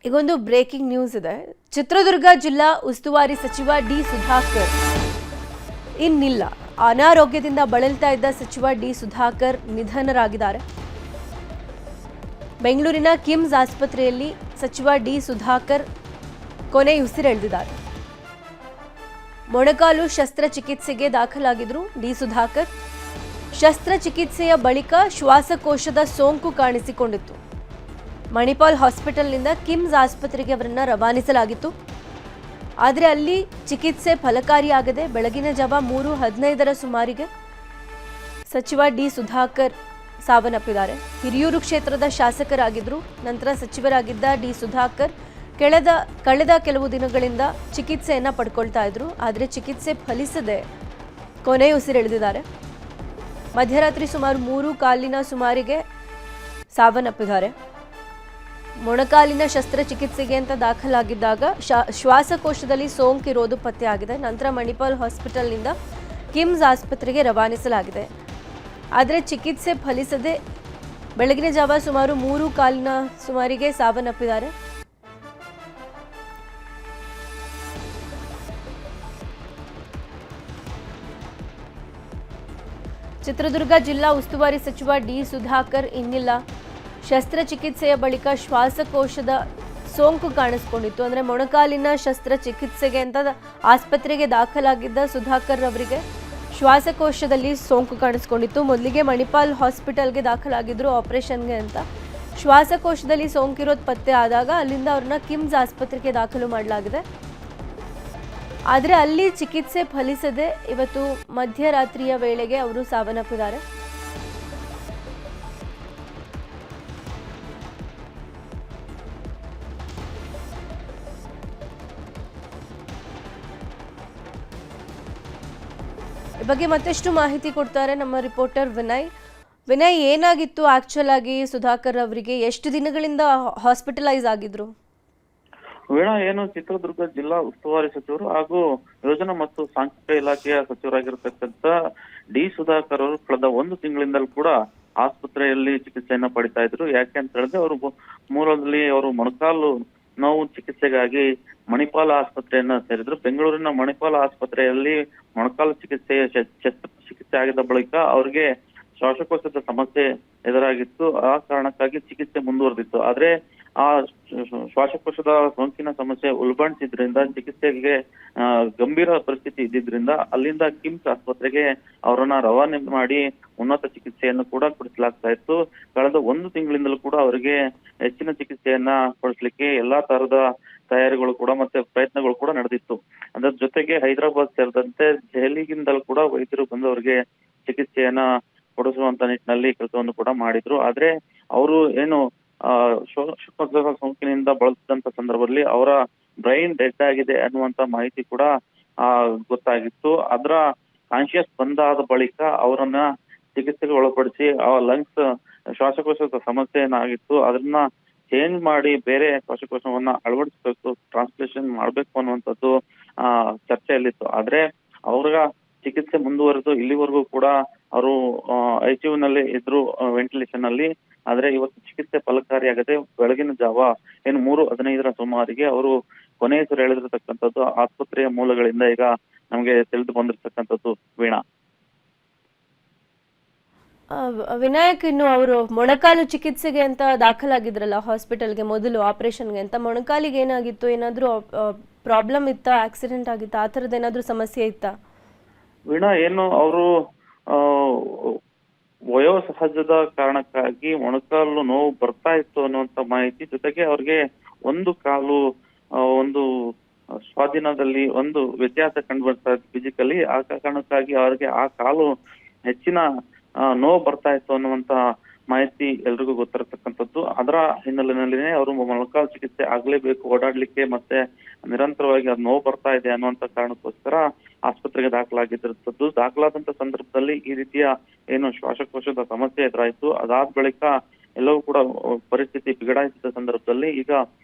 ಈಗೊಂದು breaking news ಇದೆ. ಚಿತ್ರದುರ್ಗ ಜಿಲ್ಲಾ ಉಸ್ತುವಾರಿ ಸಚಿವ ಡಿ ಸುಧಾಕರ್ ಇನ್ನಿಲ್ಲ. ಅನಾರೋಗ್ಯದಿಂದ ಬಳಲ್ತಾ ಇದ್ದ ಸಚಿವ ಡಿ ಸುಧಾಕರ್ ನಿಧನರಾಗಿದ್ದಾರೆ. ಬೆಂಗಳೂರಿನ ಕಿಮ್ಸ್ ಆಸ್ಪತ್ರೆಯಲ್ಲಿ ಸಚಿವ ಡಿ ಸುಧಾಕರ್ ಕೊನೆಯುಸಿರೆಳೆದಿದ್ದಾರೆ. ಮೊಣಕಾಲು ಶಸ್ತ್ರಚಿಕಿತ್ಸೆಗೆ ದಾಖಲಾಗಿದ್ರು ಡಿ ಸುಧಾಕರ್. ಶಸ್ತ್ರಚಿಕಿತ್ಸೆಯ ಬಳಿಕ ಶ್ವಾಸಕೋಶದ ಸೋಂಕು ಕಾಣಿಸಿಕೊಂಡಿತ್ತು. ಮಣಿಪಾಲ್ ಹಾಸ್ಪಿಟಲ್ನಿಂದ ಕಿಮ್ಸ್ ಆಸ್ಪತ್ರೆಗೆ ಅವರನ್ನು ರವಾನಿಸಲಾಗಿತ್ತು. ಆದರೆ ಅಲ್ಲಿ ಚಿಕಿತ್ಸೆ ಫಲಕಾರಿಯಾಗದೆ ಬೆಳಗಿನ ಜಾವ 3:15 ಸುಮಾರಿಗೆ ಸಚಿವ ಡಿ ಸುಧಾಕರ್ ಸಾವನ್ನಪ್ಪಿದ್ದಾರೆ. ಹಿರಿಯೂರು ಕ್ಷೇತ್ರದ ಶಾಸಕರಾಗಿದ್ದರು, ನಂತರ ಸಚಿವರಾಗಿದ್ದ ಡಿ ಸುಧಾಕರ್ ಕಳೆದ ಕೆಲವು ದಿನಗಳಿಂದ ಚಿಕಿತ್ಸೆಯನ್ನು ಪಡ್ಕೊಳ್ತಾ ಇದ್ರು. ಆದರೆ ಚಿಕಿತ್ಸೆ ಫಲಿಸದೆ ಕೊನೆಯುಸಿರೆಳೆದಿದ್ದಾರೆ. ಮಧ್ಯರಾತ್ರಿ ಸುಮಾರು 3:15 ಸುಮಾರಿಗೆ ಸಾವನ್ನಪ್ಪಿದ್ದಾರೆ. ಮೊಣಕಾಲಿನ ಶಸ್ತ್ರಚಿಕಿತ್ಸೆಗೆ ಅಂತ ದಾಖಲಾಗಿದ್ದಾಗ ಶ್ವಾಸಕೋಶದಲ್ಲಿ ಸೋಂಕಿರೋದು ಪತ್ತೆಯಾಗಿದೆ. ನಂತರ ಮಣಿಪಾಲ್ ಹಾಸ್ಪಿಟಲ್ನಿಂದ ಕಿಮ್ಸ್ ಆಸ್ಪತ್ರೆಗೆ ರವಾನಿಸಲಾಗಿದೆ. ಆದರೆ ಚಿಕಿತ್ಸೆ ಫಲಿಸದೆ ಬೆಳಗಿನ ಜಾವ ಸುಮಾರು 3:15 ಸುಮಾರಿಗೆ ಸಾವನ್ನಪ್ಪಿದ್ದಾರೆ. ಚಿತ್ರದುರ್ಗ ಜಿಲ್ಲಾ ಉಸ್ತುವಾರಿ ಸಚಿವ ಡಿ ಸುಧಾಕರ್ ಇನ್ನಿಲ್ಲ. ಶಸ್ತ್ರಚಿಕಿತ್ಸೆಯ ಬಳಿಕ ಶ್ವಾಸಕೋಶದ ಸೋಂಕು ಕಾಣಿಸಿಕೊಂಡಿತ್ತು. ಅಂದರೆ ಮೊಣಕಾಲಿನ ಶಸ್ತ್ರಚಿಕಿತ್ಸೆಗೆ ಅಂತ ಆಸ್ಪತ್ರೆಗೆ ದಾಖಲಾಗಿದ್ದ ಸುಧಾಕರ್ ಅವರಿಗೆ ಶ್ವಾಸಕೋಶದಲ್ಲಿ ಸೋಂಕು ಕಾಣಿಸ್ಕೊಂಡಿತ್ತು. ಮೊದಲಿಗೆ ಮಣಿಪಾಲ್ ಹಾಸ್ಪಿಟಲ್ಗೆ ದಾಖಲಾಗಿದ್ರು ಆಪರೇಷನ್ಗೆ ಅಂತ. ಶ್ವಾಸಕೋಶದಲ್ಲಿ ಸೋಂಕಿರೋದು ಪತ್ತೆ ಆದಾಗ ಅಲ್ಲಿಂದ ಅವ್ರನ್ನ ಕಿಮ್ಸ್ ಆಸ್ಪತ್ರೆಗೆ ದಾಖಲು ಮಾಡಲಾಗಿದೆ. ಆದರೆ ಅಲ್ಲಿ ಚಿಕಿತ್ಸೆ ಫಲಿಸದೆ ಇವತ್ತು ಮಧ್ಯರಾತ್ರಿಯ ವೇಳೆಗೆ ಅವರು ಸಾವನ್ನಪ್ಪಿದ್ದಾರೆ. ಈ ಬಗ್ಗೆ ಮತ್ತಷ್ಟು ಮಾಹಿತಿ ಕೊಡ್ತಾರೆ ನಮ್ಮ ರಿಪೋರ್ಟರ್ ವಿನಯ್. ವಿನಯ್, ಏನಾಗಿತ್ತು ಆಕ್ಚುಲ್ ಆಗಿ ಸುಧಾಕರ್ ಅವರಿಗೆ? ಎಷ್ಟು ದಿನಗಳಿಂದ ಹಾಸ್ಪಿಟಲೈಸ್ ಆಗಿದ್ರು? ವೀಣಾ, ಏನು ಚಿತ್ರದುರ್ಗ ಜಿಲ್ಲಾ ಉಸ್ತುವಾರಿ ಸಚಿವರು ಹಾಗೂ ಯೋಜನಾ ಮತ್ತು ಸಾಂಖ್ಯಿಕ ಇಲಾಖೆಯ ಸಚಿವರಾಗಿರ್ತಕ್ಕಂಥ ಡಿ ಸುಧಾಕರ್ ಅವರು ಕಳೆದ 1 ತಿಂಗಳಿಂದಲೂ ಕೂಡ ಆಸ್ಪತ್ರೆಯಲ್ಲಿ ಚಿಕಿತ್ಸೆಯನ್ನ ಪಡಿತಾ ಇದ್ರು. ಯಾಕೆ ಅಂತ ಹೇಳಿದ್ರೆ ಅವರು ಮೂಲದಲ್ಲಿ ಅವರು ಮೊಣಕಾಲು ನೋವು ಚಿಕಿತ್ಸೆಗಾಗಿ ಮಣಿಪಾಲ ಆಸ್ಪತ್ರೆಯನ್ನ ಸೇರಿದ್ರು. ಬೆಂಗಳೂರಿನ ಮಣಿಪಾಲ ಆಸ್ಪತ್ರೆಯಲ್ಲಿ ಮೊಣಕಾಲು ಚಿಕಿತ್ಸೆ ಆಗಿದ್ದ ಬಳಿಕ ಅವ್ರಿಗೆ ಶ್ವಾಸಕೋಶದ ಸಮಸ್ಯೆ ಎದುರಾಗಿತ್ತು. ಆ ಕಾರಣಕ್ಕಾಗಿ ಚಿಕಿತ್ಸೆ ಮುಂದುವರೆದಿತ್ತು. ಆದ್ರೆ ಆ ಶ್ವಾಸಕೋಶದ ಸೋಂಕಿನ ಸಮಸ್ಯೆ ಉಲ್ಬಣಿಸಿದ್ರಿಂದ ಚಿಕಿತ್ಸೆಗೆ ಗಂಭೀರ ಪರಿಸ್ಥಿತಿ ಇದ್ದಿದ್ರಿಂದ ಅಲ್ಲಿಂದ ಕಿಮ್ಸ್ ಆಸ್ಪತ್ರೆಗೆ ಅವರನ್ನ ರವಾನೆ ಮಾಡಿ ಉನ್ನತ ಚಿಕಿತ್ಸೆಯನ್ನು ಕೂಡ ಕೊಡಿಸಲಾಗ್ತಾ ಇತ್ತು. ಕಳೆದ 1 ತಿಂಗಳಿಂದಲೂ ಕೂಡ ಅವರಿಗೆ ಹೆಚ್ಚಿನ ಚಿಕಿತ್ಸೆಯನ್ನ ಕೊಡಿಸ್ಲಿಕ್ಕೆ ಎಲ್ಲಾ ತರದ ತಯಾರಿಗಳು ಕೂಡ ಮತ್ತೆ ಪ್ರಯತ್ನಗಳು ಕೂಡ ನಡೆದಿತ್ತು. ಅದರ ಜೊತೆಗೆ ಹೈದರಾಬಾದ್ ಸೇರಿದಂತೆ ದೆಹಲಿಗಿಂದಲೂ ಕೂಡ ವೈದ್ಯರು ಬಂದು ಅವರಿಗೆ ಚಿಕಿತ್ಸೆಯನ್ನ ಕೊಡಿಸುವಂತ ನಿಟ್ಟಿನಲ್ಲಿ ಕೆಲಸವನ್ನು ಕೂಡ ಮಾಡಿದ್ರು. ಆದ್ರೆ ಅವರು ಏನು ಶ್ವಾಸಕೋಶದ ಸೋಂಕಿನಿಂದ ಬಳಲಿದಂತ ಸಂದರ್ಭದಲ್ಲಿ ಅವರ ಬ್ರೈನ್ ಡೆಡ್ ಆಗಿದೆ ಅನ್ನುವಂತ ಮಾಹಿತಿ ಕೂಡ ಗೊತ್ತಾಗಿತ್ತು. ಅದರ ಕಾನ್ಶಿಯಸ್ ಬಂದಾದ ಬಳಿಕ ಅವರನ್ನ ಚಿಕಿತ್ಸೆಗೆ ಒಳಪಡಿಸಿ ಆ ಲಂಗ್ಸ್ ಶ್ವಾಸಕೋಶದ ಸಮಸ್ಯೆ ಏನಾಗಿತ್ತು ಅದನ್ನ ಚೇಂಜ್ ಮಾಡಿ ಬೇರೆ ಶ್ವಾಸಕೋಶವನ್ನ ಅಳವಡಿಸಬೇಕು, ಟ್ರಾನ್ಸ್ಲೇಷನ್ ಮಾಡ್ಬೇಕು ಅನ್ನುವಂಥದ್ದು ಚರ್ಚೆಯಲ್ಲಿತ್ತು. ಆದ್ರೆ ಅವರ ಚಿಕಿತ್ಸೆ ಮುಂದುವರೆದು ಇಲ್ಲಿವರೆಗೂ ಕೂಡ ಅವರು ICU ನಲ್ಲಿ ಇದ್ರು, ವೆಂಟಿಲೇಷನ್ ಅಲ್ಲಿ. ಆದ್ರೆ ಇವತ್ತು ಚಿಕಿತ್ಸೆ ಫಲಕಾರಿಯಾಗದೆ ಬೆಳಗಿನ ಜಾವ 3:15 ಸುಮಾರಿಗೆ ಅವರು ಕೊನೆಯುಸಿರೆಳೆದಿರತಕ್ಕಂಥದ್ದು ಆಸ್ಪತ್ರೆಯ ಮೂಲಗಳಿಂದ ಈಗ ನಮಗೆ ತಿಳಿದು ಬಂದಿರತಕ್ಕಂಥದ್ದು. ವೀಣಾ, ವಿನಾಯಕ್, ಇನ್ನು ಅವರು ಮೊಣಕಾಲು ಚಿಕಿತ್ಸೆಗೆ ಅಂತ ದಾಖಲಾಗಿದ್ರಲ್ಲ ಹಾಸ್ಪಿಟಲ್ಗೆ ಮೊದಲು ಆಪರೇಷನ್ಗೆ ಅಂತ, ಮೊಣಕಾಲಿಗೆ ಏನಾಗಿತ್ತು? ಏನಾದ್ರೂ ಪ್ರಾಬ್ಲಮ್ ಇತ್ತಾ? ಆಕ್ಸಿಡೆಂಟ್ ಆಗಿತ್ತಾ? ಆ ಥರದ್ದು ಏನಾದ್ರೂ ಸಮಸ್ಯೆ ಇತ್ತಾ? ವೀಣಾ, ಏನು ಅವರು ವಯೋಸಹಜದ ಕಾರಣಕ್ಕಾಗಿ ಮೊಣಕಾಲು ನೋವು ಬರ್ತಾ ಇತ್ತು ಅನ್ನುವಂತ ಮಾಹಿತಿ, ಜೊತೆಗೆ ಅವ್ರಿಗೆ ಒಂದು ಕಾಲು ಒಂದು ಸ್ವಾಧೀನದಲ್ಲಿ ಒಂದು ವ್ಯತ್ಯಾಸ ಕಂಡು ಬರ್ತಾ ಇತ್ತು ಫಿಸಿಕಲಿ. ಆ ಕಾರಣಕ್ಕಾಗಿ ಅವ್ರಿಗೆ ಆ ಕಾಲು ಹೆಚ್ಚಿನ ನೋವು ಬರ್ತಾ ಇತ್ತು ಅನ್ನುವಂತ ಮಾಹಿತಿ ಎಲ್ರಿಗೂ ಗೊತ್ತಿರತಕ್ಕಂಥದ್ದು. ಅದರ ಹಿನ್ನೆಲೆಯಲ್ಲಿನೇ ಅವರು ಮೊಣಕಾಲು ಚಿಕಿತ್ಸೆ ಆಗ್ಲೇಬೇಕು, ಓಡಾಡ್ಲಿಕ್ಕೆ ಮತ್ತೆ ನಿರಂತರವಾಗಿ ಅದು ನೋವು ಬರ್ತಾ ಇದೆ ಅನ್ನುವಂತ ಕಾರಣಕ್ಕೋಸ್ಕರ ಆಸ್ಪತ್ರೆಗೆ ದಾಖಲಾಗಿದ್ದಂಥದ್ದು. ದಾಖಲಾದಂತ ಸಂದರ್ಭದಲ್ಲಿ ಈ ರೀತಿಯ ಏನು ಶ್ವಾಸಕೋಶದ ಸಮಸ್ಯೆ ಎದುರಾಯಿತು. ಅದಾದ ಬಳಿಕ ಎಲ್ಲವೂ ಕೂಡ ಪರಿಸ್ಥಿತಿ ಬಿಗಡಾಯಿಸಿದ ಸಂದರ್ಭದಲ್ಲಿ ಈಗ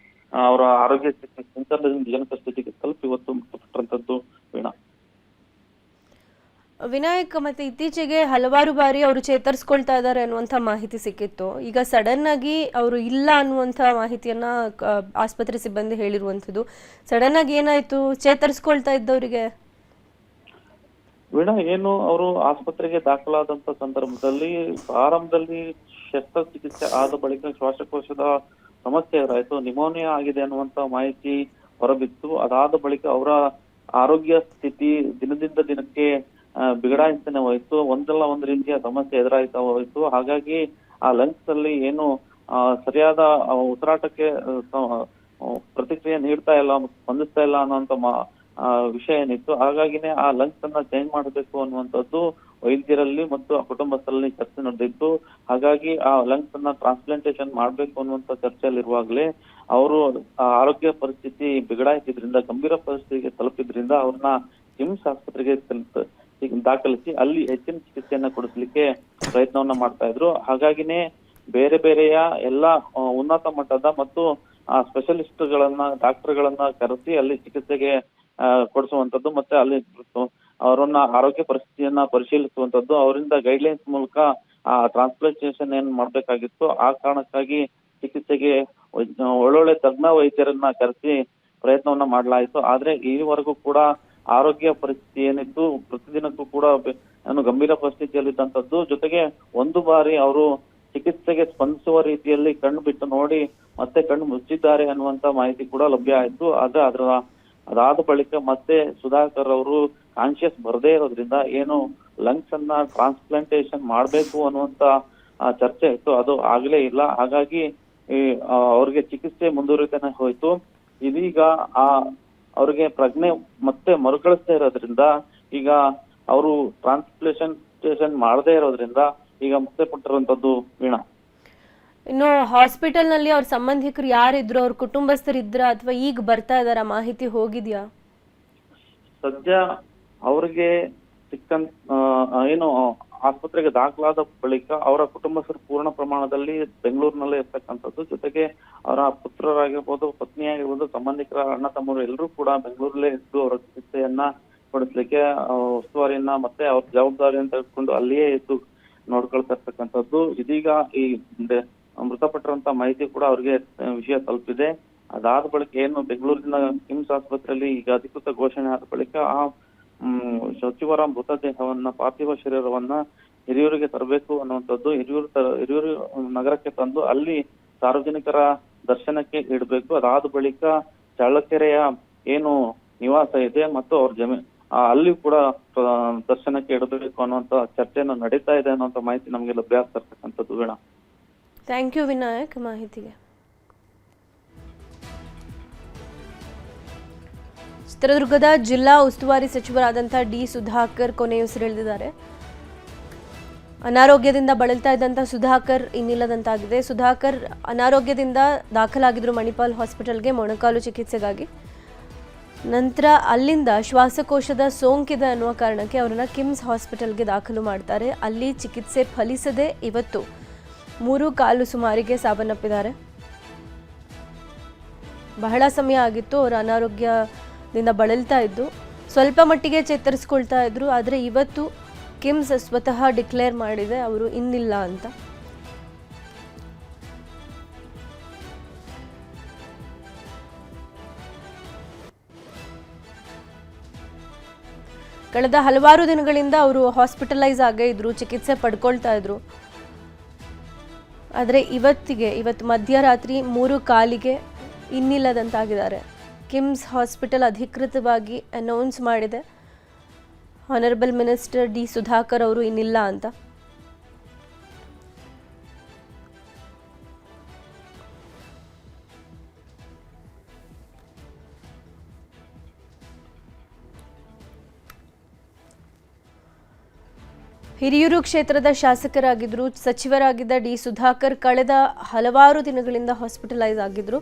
ಅವರ ಆರೋಗ್ಯ ಸಂಚಲನದಿಂದ ಜನಕ ಸ್ಥಿತಿಗೆ ತಲುಪಿ ಇವತ್ತು ಮೃತಪಟ್ಟಂತದ್ದು. ವೀಣಾ, ವಿನಾಯಕ್, ಮತ್ತೆ ಇತ್ತೀಚೆಗೆ ಹಲವಾರು ಬಾರಿ ಅವರು ಚೇತರಿಸ್ಕೊಳ್ತಾ ಇದ್ದಾರೆ ಅನ್ನುವಂಥ ಮಾಹಿತಿ ಸಿಕ್ಕಿತ್ತು. ಈಗ ಸಡನ್ ಆಗಿ ಅವರು ಇಲ್ಲ ಅನ್ನುವಂಥ ಮಾಹಿತಿಯನ್ನ ಆಸ್ಪತ್ರೆ ಸಿಬ್ಬಂದಿ ಹೇಳಿರುವಂಥದ್ದು. ಸಡನ್ ಆಗಿ ಏನಾಯ್ತು ಚೇತರಿಸ್ಕೊಳ್ತಾ ಇದ್ದವರಿಗೆ? ವೀಣಾ, ಏನು ಅವರು ಆಸ್ಪತ್ರೆಗೆ ದಾಖಲಾದಂತ ಸಂದರ್ಭದಲ್ಲಿ ಪ್ರಾರಂಭದಲ್ಲಿ ಶಸ್ತ್ರಚಿಕಿತ್ಸೆ ಆದ ಬಳಿಕ ಶ್ವಾಸಕೋಶದ ಸಮಸ್ಯೆ ಎದುರಾಯಿತು, ನಿಮೋನಿಯಾ ಆಗಿದೆ ಅನ್ನುವಂತ ಮಾಹಿತಿ ಹೊರಬಿತ್ತು. ಅದಾದ ಬಳಿಕ ಅವರ ಆರೋಗ್ಯ ಸ್ಥಿತಿ ದಿನದಿಂದ ದಿನಕ್ಕೆ ಬಿಗಡಾಯಿಸ್ತಾನೆ ಹೋಯ್ತು. ಒಂದಲ್ಲ ಒಂದು ರೀತಿಯ ಸಮಸ್ಯೆ ಎದುರಾಯ್ತಾ ಹೋಯ್ತು. ಹಾಗಾಗಿ ಆ ಲಂಗ್ಸ್ ಅಲ್ಲಿ ಏನು ಸರಿಯಾದ ಉಸಿರಾಟಕ್ಕೆ ಪ್ರತಿಕ್ರಿಯೆ ನೀಡ್ತಾ ಇಲ್ಲ, ಸ್ಪಂದಿಸ್ತಾ ಇಲ್ಲ ಅನ್ನುವಂತ ವಿಷಯ ಏನಿತ್ತು. ಹಾಗಾಗಿನೇ ಆ ಲಂಗ್ಸ್ ಅನ್ನ ಚೇಂಜ್ ಮಾಡಬೇಕು ಅನ್ನುವಂಥದ್ದು ವೈದ್ಯರಲ್ಲಿ ಮತ್ತು ಕುಟುಂಬಸ್ಥರಲ್ಲಿ ಚರ್ಚೆ ನಡೆದಿತ್ತು. ಹಾಗಾಗಿ ಆ ಲಂಗ್ಸ್ ಅನ್ನ ಟ್ರಾನ್ಸ್ಪ್ಲಾಂಟೇಶನ್ ಮಾಡ್ಬೇಕು ಅನ್ನುವಂತ ಚರ್ಚೆಯಲ್ಲಿರುವಾಗಲೇ ಅವರು ಆರೋಗ್ಯ ಪರಿಸ್ಥಿತಿ ಬಿಗಡಾಯಿಸಿದ್ರಿಂದ, ಗಂಭೀರ ಪರಿಸ್ಥಿತಿಗೆ ತಲುಪಿದ್ರಿಂದ ಅವ್ರನ್ನ ಕಿಮ್ಸ್ ಆಸ್ಪತ್ರೆಗೆ ದಾಖಲಿಸಿ ಅಲ್ಲಿ ಹೆಚ್ಚಿನ ಚಿಕಿತ್ಸೆಯನ್ನ ಕೊಡಿಸ್ಲಿಕ್ಕೆ ಪ್ರಯತ್ನವನ್ನ ಮಾಡ್ತಾ ಇದ್ರು. ಹಾಗಾಗಿನೇ ಬೇರೆ ಬೇರೆಯ ಎಲ್ಲಾ ಉನ್ನತ ಮಟ್ಟದ ಮತ್ತು ಸ್ಪೆಷಲಿಸ್ಟ್ ಗಳನ್ನ, ಡಾಕ್ಟರ್ ಗಳನ್ನ ಕರೆಸಿ ಅಲ್ಲಿ ಚಿಕಿತ್ಸೆಗೆ ಕೊಡಿಸುವಂತದ್ದು, ಮತ್ತೆ ಅಲ್ಲಿ ಅವರನ್ನ ಆರೋಗ್ಯ ಪರಿಸ್ಥಿತಿಯನ್ನ ಪರಿಶೀಲಿಸುವಂತದ್ದು, ಅವರಿಂದ ಗೈಡ್ಲೈನ್ಸ್ ಮೂಲಕ ಟ್ರಾನ್ಸ್ಪ್ಲಾಂಟೇಶನ್ ಏನ್ ಮಾಡ್ಬೇಕಾಗಿತ್ತು ಆ ಕಾರಣಕ್ಕಾಗಿ ಚಿಕಿತ್ಸೆಗೆ ಒಳ್ಳೊಳ್ಳೆ ತಜ್ಞ ವೈದ್ಯರನ್ನ ಕರೆಸಿ ಪ್ರಯತ್ನವನ್ನ ಮಾಡಲಾಯಿತು. ಆದ್ರೆ ಈವರೆಗೂ ಕೂಡ ಆರೋಗ್ಯ ಪರಿಸ್ಥಿತಿ ಏನಿತ್ತು ಪ್ರತಿದಿನಕ್ಕೂ ಕೂಡ ಗಂಭೀರ ಪರಿಸ್ಥಿತಿಯಲ್ಲಿದ್ದಂಥದ್ದು. ಜೊತೆಗೆ ಒಂದು ಬಾರಿ ಅವರು ಚಿಕಿತ್ಸೆಗೆ ಸ್ಪಂದಿಸುವ ರೀತಿಯಲ್ಲಿ ಕಣ್ಣು ಬಿಟ್ಟು ನೋಡಿ ಮತ್ತೆ ಕಣ್ಣು ಮುಚ್ಚಿದ್ದಾರೆ ಅನ್ನುವಂತ ಮಾಹಿತಿ ಕೂಡ ಲಭ್ಯ ಆಯ್ತು. ಆದ್ರೆ ಅದಾದ ಬಳಿಕ ಮತ್ತೆ ಸುಧಾಕರ್ ಅವರು ಕಾನ್ಶಿಯಸ್ ಬರದೇ ಇರೋದ್ರಿಂದ ಏನು ಲಂಗ್ಸ್ ಅನ್ನ ಟ್ರಾನ್ಸ್ಪ್ಲಾಂಟೇಶನ್ ಮಾಡ್ಬೇಕು ಅನ್ನುವಂತ ಚರ್ಚೆ ಇತ್ತು, ಅದು ಆಗ್ಲೇ ಇಲ್ಲ. ಹಾಗಾಗಿ ಅವ್ರಿಗೆ ಚಿಕಿತ್ಸೆ ಮುಂದುವರಿತಾನೆ ಹೋಯ್ತು. ಇದೀಗ ಅವ್ರಿಗೆ ಪ್ರಜ್ಞೆ ಮತ್ತೆ ಮರುಕಳಿಸ್ತಾ ಇರೋದ್ರಿಂದ ಈಗ ಅವರು ಟ್ರಾನ್ಸ್ಪ್ಲಾಂಟೇಶನ್ ಮಾಡದೇ ಇರೋದ್ರಿಂದ ಈಗ ಮತ್ತೆ ಪಟ್ಟಿರುವಂತದ್ದು. ವೀಣಾ, ಇನ್ನು ಹಾಸ್ಪಿಟಲ್ ನಲ್ಲಿ ಅವ್ರ ಸಂಬಂಧಿಕರು ಯಾರಿದ್ರು, ಅವ್ರ ಕುಟುಂಬಸ್ಥರಿದ್ರ ಅಥವಾ ಈಗ ಬರ್ತಾ ಇದಾರ, ಮಾಹಿತಿ ಹೋಗಿದ್ಯಾ? ಸದ್ಯ ಅವ್ರಿಗೆ ಏನು ಆಸ್ಪತ್ರೆಗೆ ದಾಖಲಾದ ಬಳಿಕ ಅವರ ಕುಟುಂಬಸ್ಥರು ಪೂರ್ಣ ಪ್ರಮಾಣದಲ್ಲಿ ಬೆಂಗಳೂರಿನಲ್ಲೇ ಇರ್ತಕ್ಕಂಥದ್ದು. ಜೊತೆಗೆ ಅವರ ಪುತ್ರರಾಗಿರ್ಬೋದು, ಪತ್ನಿಯಾಗಿರ್ಬೋದು, ಸಂಬಂಧಿಕರ ಅಣ್ಣ ತಮ್ಮರು ಎಲ್ಲರೂ ಕೂಡ ಬೆಂಗಳೂರಲ್ಲೇ ಇದ್ದು ಅವರ ಚಿಕಿತ್ಸೆಯನ್ನ ಕೊಡಿಸ್ಲಿಕ್ಕೆ ಉಸ್ತುವಾರಿಯನ್ನ ಮತ್ತೆ ಅವ್ರ ಜವಾಬ್ದಾರಿಯನ್ನು ತೆಗೆದುಕೊಂಡು ಅಲ್ಲಿಯೇ ಇದ್ದು ನೋಡ್ಕೊಳ್ತಾ ಇರ್ತಕ್ಕಂಥದ್ದು. ಇದೀಗ ಈ ಮೃತಪಟ್ಟಿರುವಂತ ಮಾಹಿತಿ ಕೂಡ ಅವ್ರಿಗೆ ವಿಷಯ ತಲುಪಿದೆ. ಅದಾದ ಬಳಿಕ ಏನು ಬೆಂಗಳೂರಿನ ಕಿಮ್ಸ್ ಆಸ್ಪತ್ರೆಯಲ್ಲಿ ಈಗ ಅಧಿಕೃತ ಘೋಷಣೆ ಆದ ಬಳಿಕ ಸಚಿವರ ಮೃತದೇಹವನ್ನ, ಪಾರ್ಥಿವ ಶರೀರವನ್ನ ಹಿರಿಯೂರಿಗೆ ತರಬೇಕು ಅನ್ನುವಂಥದ್ದು, ಹಿರಿಯೂರು ನಗರಕ್ಕೆ ತಂದು ಅಲ್ಲಿ ಸಾರ್ವಜನಿಕರ ದರ್ಶನಕ್ಕೆ ಇಡಬೇಕು. ಅದಾದ ಬಳಿಕ ಚಳ್ಳಕೆರೆಯ ಏನು ನಿವಾಸ ಇದೆ ಮತ್ತು ಅವ್ರ ಜಮೀನು ಅಲ್ಲಿ ಕೂಡ ದರ್ಶನಕ್ಕೆ ಇಡಬೇಕು ಅನ್ನುವಂತ ಚರ್ಚೆಯನ್ನು ನಡೀತಾ ಇದೆ ಅನ್ನುವಂತ ಮಾಹಿತಿ ನಮಗೆ ಲಭ್ಯ ಆಗ್ತಾ ಇರ್ತಕ್ಕಂಥದ್ದು. ವೀಣಾ, ಥ್ಯಾಂಕ್ ಯು ವಿನಾಯಕ್ ಮಾಹಿತಿಗೆ. ಚಿತ್ರದುರ್ಗದ ಜಿಲ್ಲಾ ಉಸ್ತುವಾರಿ ಸಚಿವರಾದಂಥ ಡಿ ಸುಧಾಕರ್ ಕೊನೆಯುಸಿರೆಳೆದಿದ್ದಾರೆ. ಅನಾರೋಗ್ಯದಿಂದ ಬಳಲ್ತಾ ಇದ್ದಂಥ ಸುಧಾಕರ್ ಇನ್ನಿಲ್ಲದಂತಾಗಿದೆ. ಸುಧಾಕರ್ ಅನಾರೋಗ್ಯದಿಂದ ದಾಖಲಾಗಿದ್ರು ಮಣಿಪಾಲ್ ಹಾಸ್ಪಿಟಲ್ಗೆ ಮೊಣಕಾಲು ಚಿಕಿತ್ಸೆಗಾಗಿ. ನಂತರ ಅಲ್ಲಿಂದ ಶ್ವಾಸಕೋಶದ ಸೋಂಕಿದೆ ಅನ್ನುವ ಕಾರಣಕ್ಕೆ ಅವರನ್ನ ಕಿಮ್ಸ್ ಹಾಸ್ಪಿಟಲ್ಗೆ ದಾಖಲು ಮಾಡ್ತಾರೆ. ಅಲ್ಲಿ ಚಿಕಿತ್ಸೆ ಫಲಿಸದೆ ಇವತ್ತು 3:15 ಸುಮಾರಿಗೆ ಸಾವನ್ನಪ್ಪಿದ್ದಾರೆ. ಬಹಳ ಸಮಯ ಆಗಿತ್ತು ಅವರ ಅನಾರೋಗ್ಯದಿಂದ ಬಳಲ್ತಾ ಇದ್ದು, ಸ್ವಲ್ಪ ಮಟ್ಟಿಗೆ ಚೇತರಿಸ್ಕೊಳ್ತಾ ಇದ್ರು. ಆದರೆ ಇವತ್ತು ಕಿಮ್ಸ್ ಸ್ವತಃ ಡಿಕ್ಲೇರ್ ಮಾಡಿದೆ ಅವರು ಇನ್ನಿಲ್ಲ ಅಂತ. ಕಳೆದ ಹಲವಾರು ದಿನಗಳಿಂದ ಅವರು ಹಾಸ್ಪಿಟಲೈಸ್ ಆಗೇ ಇದ್ರು, ಚಿಕಿತ್ಸೆ ಪಡ್ಕೊಳ್ತಾ ಇದ್ರು. ಆದರೆ ಇವತ್ತು ಮಧ್ಯರಾತ್ರಿ 3:15 ಇನ್ನಿಲ್ಲದಂತಾಗಿದ್ದಾರೆ. ಕಿಮ್ಸ್ ಹಾಸ್ಪಿಟಲ್ ಅಧಿಕೃತವಾಗಿ ಅನೌನ್ಸ್ ಮಾಡಿದೆ, ಆನರಬಲ್ ಮಿನಿಸ್ಟರ್ ಡಿ ಸುಧಾಕರ್ ಅವರು ಇನ್ನಿಲ್ಲ ಅಂತ. ಹಿರಿಯೂರು ಕ್ಷೇತ್ರದ ಶಾಸಕರಾಗಿದ್ದರು, ಸಚಿವರಾಗಿದ್ದ ಡಿ ಸುಧಾಕರ್ ಕಳೆದ ಹಲವಾರು ದಿನಗಳಿಂದ ಹಾಸ್ಪಿಟಲೈಸ್ ಆಗಿದ್ರು.